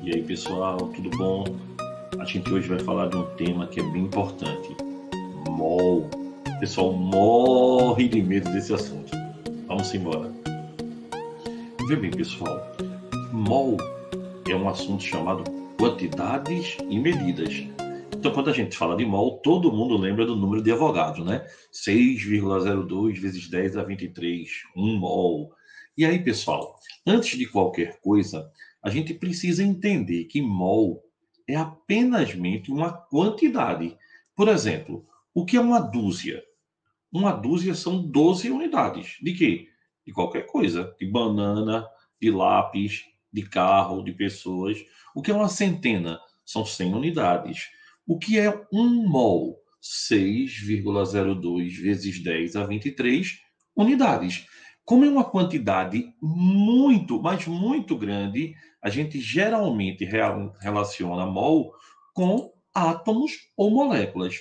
E aí, pessoal, tudo bom? A gente hoje vai falar de um tema que é bem importante: mol. O pessoal morre de medo desse assunto. Vamos embora. Vê bem, pessoal, mol é um assunto chamado quantidades e medidas. Então, quando a gente fala de mol, todo mundo lembra do número de Avogadro, né? 6,02 vezes 10 a 23, 1 mol. E aí, pessoal, antes de qualquer coisa, a gente precisa entender que mol é apenas uma quantidade. Por exemplo, o que é uma dúzia? Uma dúzia são 12 unidades. De quê? De qualquer coisa. De banana, de lápis, de carro, de pessoas. O que é uma centena? São 100 unidades. O que é um mol? 6,02 vezes 10 a 23 unidades. Como é uma quantidade muito, mas muito grande, a gente geralmente relaciona mol com átomos ou moléculas.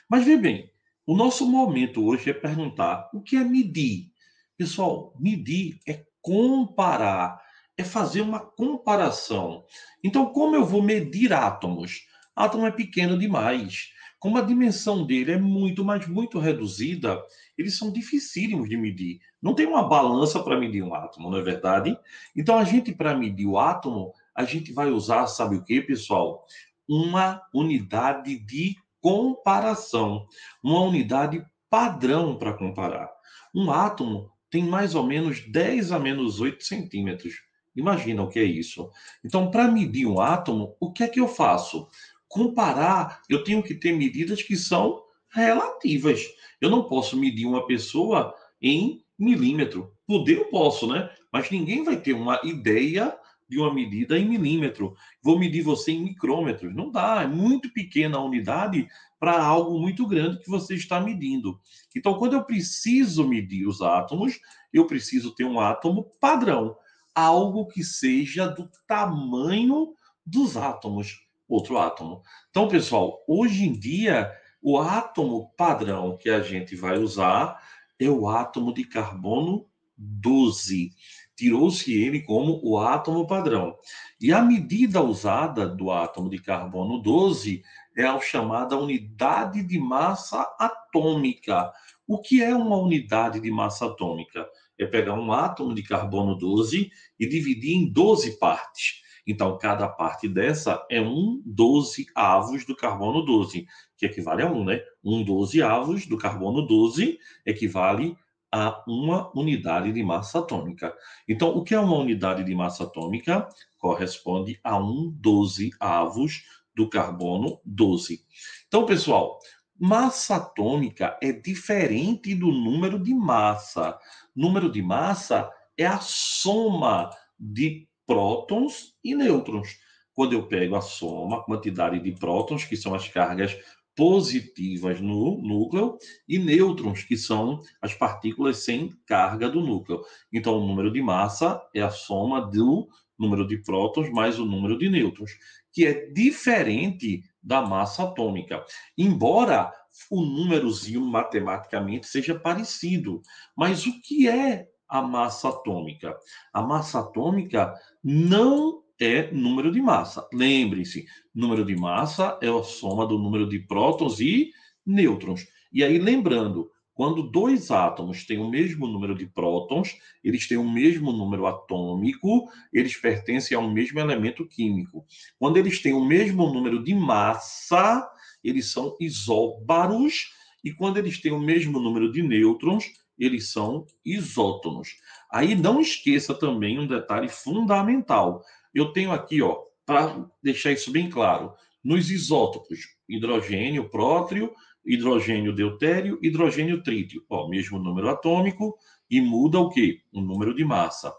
Mas vê bem, o nosso momento hoje é perguntar o que é medir. Pessoal, medir é comparar, é fazer uma comparação. Então, como eu vou medir átomos? Átomo é pequeno demais. Como a dimensão dele é muito, mas muito reduzida, eles são dificílimos de medir. Não tem uma balança para medir um átomo, não é verdade? Então, a gente, para medir o átomo, a gente vai usar, sabe o que, pessoal? Uma unidade de comparação, uma unidade padrão para comparar. Um átomo tem mais ou menos 10 a menos 8 centímetros. Imagina o que é isso. Então, para medir um átomo, o que é que eu faço? Comparar, eu tenho que ter medidas que são relativas. Eu não posso medir uma pessoa em milímetro. Poder eu posso, né? Mas ninguém vai ter uma ideia de uma medida em milímetro. Vou medir você em micrômetros. Não dá, é muito pequena a unidade para algo muito grande que você está medindo. Então, quando eu preciso medir os átomos, eu preciso ter um átomo padrão, algo que seja do tamanho dos átomos, outro átomo. Então, pessoal, hoje em dia, o átomo padrão que a gente vai usar é o átomo de carbono 12. Tirou-se ele como o átomo padrão. E a medida usada do átomo de carbono 12 é a chamada unidade de massa atômica. O que é uma unidade de massa atômica? É pegar um átomo de carbono 12 e dividir em 12 partes. Então, cada parte dessa é 1/12 avos do carbono 12, que equivale a 1, né? 1/12 avos do carbono 12 equivale a uma unidade de massa atômica. Então, o que é uma unidade de massa atômica? Corresponde a 1/12 avos do carbono 12. Então, pessoal, massa atômica é diferente do número de massa. Número de massa é a soma de prótons e nêutrons. Quando eu pego a soma, a quantidade de prótons, que são as cargas positivas no núcleo, e nêutrons, que são as partículas sem carga do núcleo. Então, o número de massa é a soma do número de prótons mais o número de nêutrons, que é diferente da massa atômica. Embora o númerozinho matematicamente seja parecido, mas o que é a massa atômica? A massa atômica não é número de massa. Lembrem-se, número de massa é a soma do número de prótons e nêutrons. E aí, lembrando, quando dois átomos têm o mesmo número de prótons, eles têm o mesmo número atômico, eles pertencem ao mesmo elemento químico. Quando eles têm o mesmo número de massa, eles são isóbaros, e quando eles têm o mesmo número de nêutrons, eles são isótonos. Aí não esqueça também um detalhe fundamental. Eu tenho aqui, ó, para deixar isso bem claro, nos isótopos, hidrogênio prótrio, hidrogênio deutério, hidrogênio trítio. Ó, mesmo número atômico e muda o quê? O número de massa.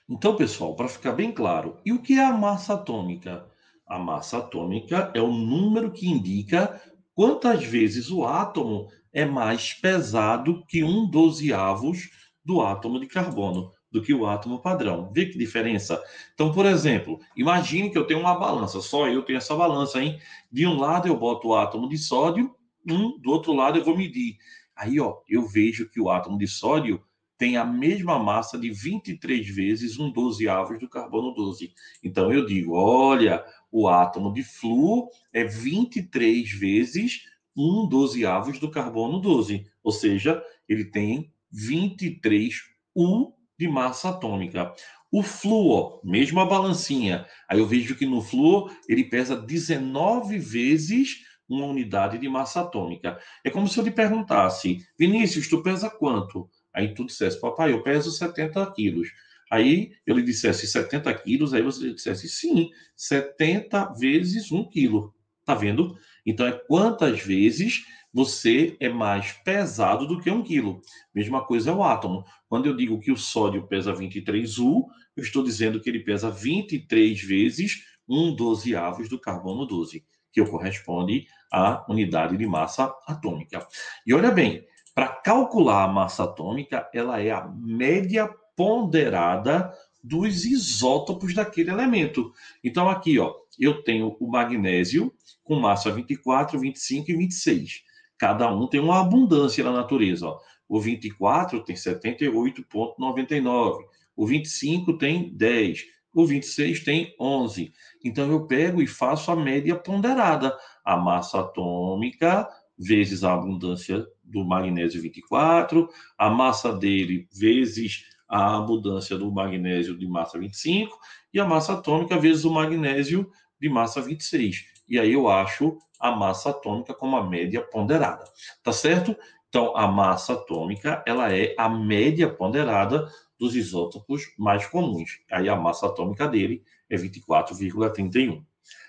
Então, pessoal, para ficar bem claro, e o que é a massa atômica? A massa atômica é o número que indica quantas vezes o átomo é mais pesado que 1/12 do átomo de carbono, do que o átomo padrão. Vê que diferença? Então, por exemplo, imagine que eu tenho uma balança, só eu tenho essa balança, hein? De um lado eu boto o átomo de sódio, do outro lado eu vou medir. Aí, ó, eu vejo que o átomo de sódio tem a mesma massa de 23 vezes 1/12 do carbono 12. Então, eu digo, olha, o átomo de flúor é 23 vezes 1/12 do carbono 12. Ou seja, ele tem 23 U de massa atômica. O flúor, mesma balancinha. Aí eu vejo que no flúor ele pesa 19 vezes uma unidade de massa atômica. É como se eu lhe perguntasse, Vinícius, tu pesa quanto? Aí tu dissesse, papai, eu peso 70 quilos. Aí eu lhe dissesse 70 quilos, aí você dissesse, sim, 70 vezes 1 quilo. Tá vendo? Então é quantas vezes você é mais pesado do que 1 quilo. Mesma coisa é o átomo. Quando eu digo que o sódio pesa 23 U, eu estou dizendo que ele pesa 23 vezes 1/12 do carbono 12, que corresponde à unidade de massa atômica. E olha bem, para calcular a massa atômica, ela é a média ponderada dos isótopos daquele elemento. Então aqui, ó, eu tenho o magnésio com massa 24, 25 e 26. Cada um tem uma abundância na natureza, ó. O 24 tem 78,99. O 25 tem 10. O 26 tem 11. Então, eu pego e faço a média ponderada. A massa atômica vezes a abundância do magnésio 24, a massa dele vezes a abundância do magnésio de massa 25 e a massa atômica vezes o magnésio de massa 26. E aí eu acho a massa atômica como a média ponderada. Tá certo? Então, a massa atômica, ela é a média ponderada dos isótopos mais comuns. Aí a massa atômica dele é 24,31.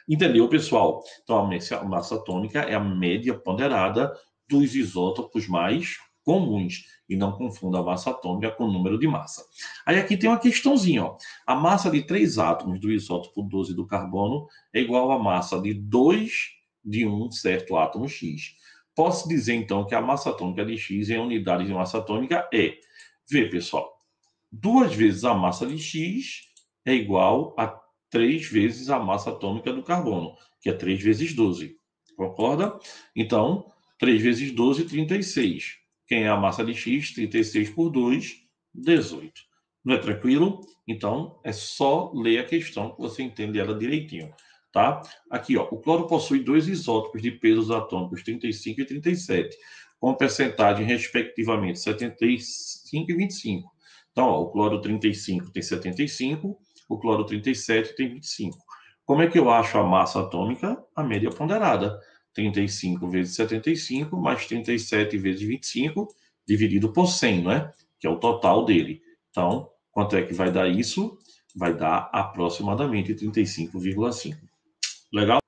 Entendeu, pessoal? Então, a massa atômica é a média ponderada dos isótopos mais comuns. E não confunda a massa atômica com o número de massa. Aí aqui tem uma questãozinha, ó. A massa de 3 átomos do isótopo 12 do carbono é igual à massa de 2 de um certo átomo X. Posso dizer, então, que a massa atômica de X em unidade de massa atômica é... Vê, pessoal, 2 vezes a massa de X é igual a 3 vezes a massa atômica do carbono, que é 3 vezes 12. Concorda? Então, 3 vezes 12, 36. Quem é a massa de X? 36 por 2, 18. Não é tranquilo? Então, é só ler a questão que você entende ela direitinho. Tá? Aqui, ó, o cloro possui 2 isótopos de pesos atômicos 35 e 37, com percentagem, respectivamente, 75 e 25. Então, ó, o cloro 35 tem 75, o cloro 37 tem 25. Como é que eu acho a massa atômica? A média ponderada. 35 vezes 75, mais 37 vezes 25, dividido por 100, não é? Que é o total dele. Então, quanto é que vai dar isso? Vai dar aproximadamente 35,5. Legal?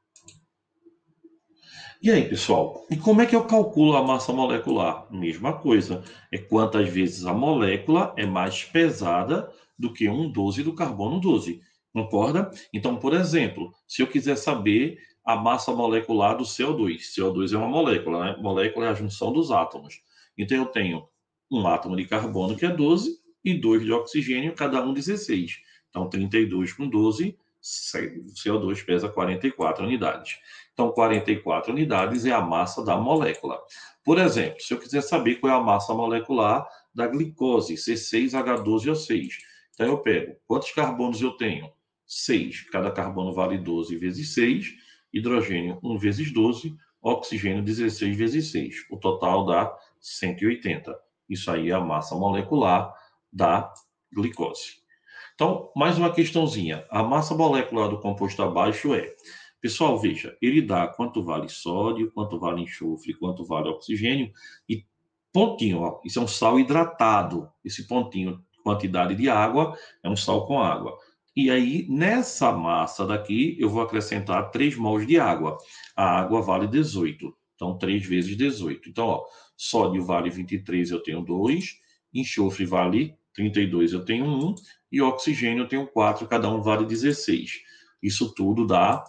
E aí, pessoal? E como é que eu calculo a massa molecular? Mesma coisa. É quantas vezes a molécula é mais pesada do que 1/12 do carbono 12. Concorda? Então, por exemplo, se eu quiser saber a massa molecular do CO2. CO2 é uma molécula, né? Molécula é a junção dos átomos. Então, eu tenho um átomo de carbono, que é 12, e 2 de oxigênio, cada um 16. Então, 32 com 12, CO2 pesa 44 unidades. Então, 44 unidades é a massa da molécula. Por exemplo, se eu quiser saber qual é a massa molecular da glicose, C6H12O6. Então, eu pego quantos carbonos eu tenho? 6. Cada carbono vale 12 vezes 6. Hidrogênio, 1 vezes 12. Oxigênio, 16 vezes 6. O total dá 180. Isso aí é a massa molecular da glicose. Então, mais uma questãozinha. A massa molecular do composto abaixo é... Pessoal, veja, ele dá quanto vale sódio, quanto vale enxofre, quanto vale oxigênio, e pontinho, ó, isso é um sal hidratado. Esse pontinho, quantidade de água, é um sal com água. E aí, nessa massa daqui, eu vou acrescentar 3 mols de água. A água vale 18. Então, 3 vezes 18. Então, ó, sódio vale 23, eu tenho 2. Enxofre vale 32, eu tenho 1. E oxigênio eu tenho 4, cada um vale 16. Isso tudo dá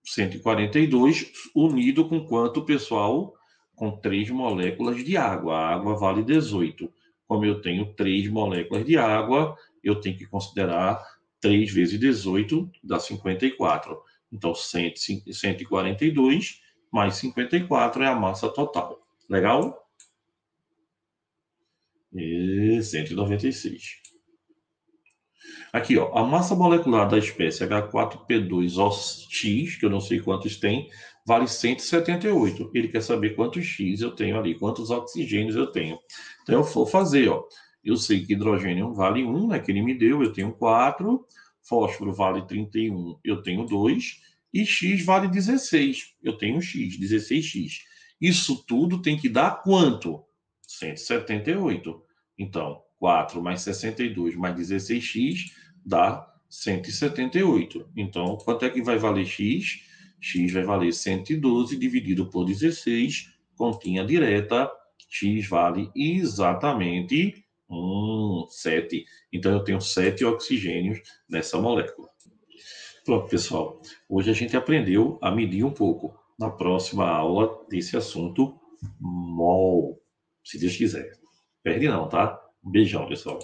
142, unido com quanto, pessoal? Com 3 moléculas de água. A água vale 18. Como eu tenho 3 moléculas de água, eu tenho que considerar 3 vezes 18, dá 54. Então, 142 mais 54 é a massa total. Legal? 196. Aqui, ó, a massa molecular da espécie H4P2OX, que eu não sei quantos tem, vale 178. Ele quer saber quantos X eu tenho ali, quantos oxigênios eu tenho. Então, eu vou fazer, ó. Eu sei que hidrogênio vale 1, né, que ele me deu, eu tenho 4. Fósforo vale 31, eu tenho 2. E X vale 16, eu tenho X, 16X. Isso tudo tem que dar quanto? 178. Então, 4 mais 62 mais 16x dá 178. Então, quanto é que vai valer x? X vai valer 112 dividido por 16, continha direta, x vale exatamente 7. Então, eu tenho 7 oxigênios nessa molécula. Pronto, pessoal. Hoje a gente aprendeu a medir um pouco. Na próxima aula desse assunto, mol, se Deus quiser. Perde não, tá? Um beijão, pessoal.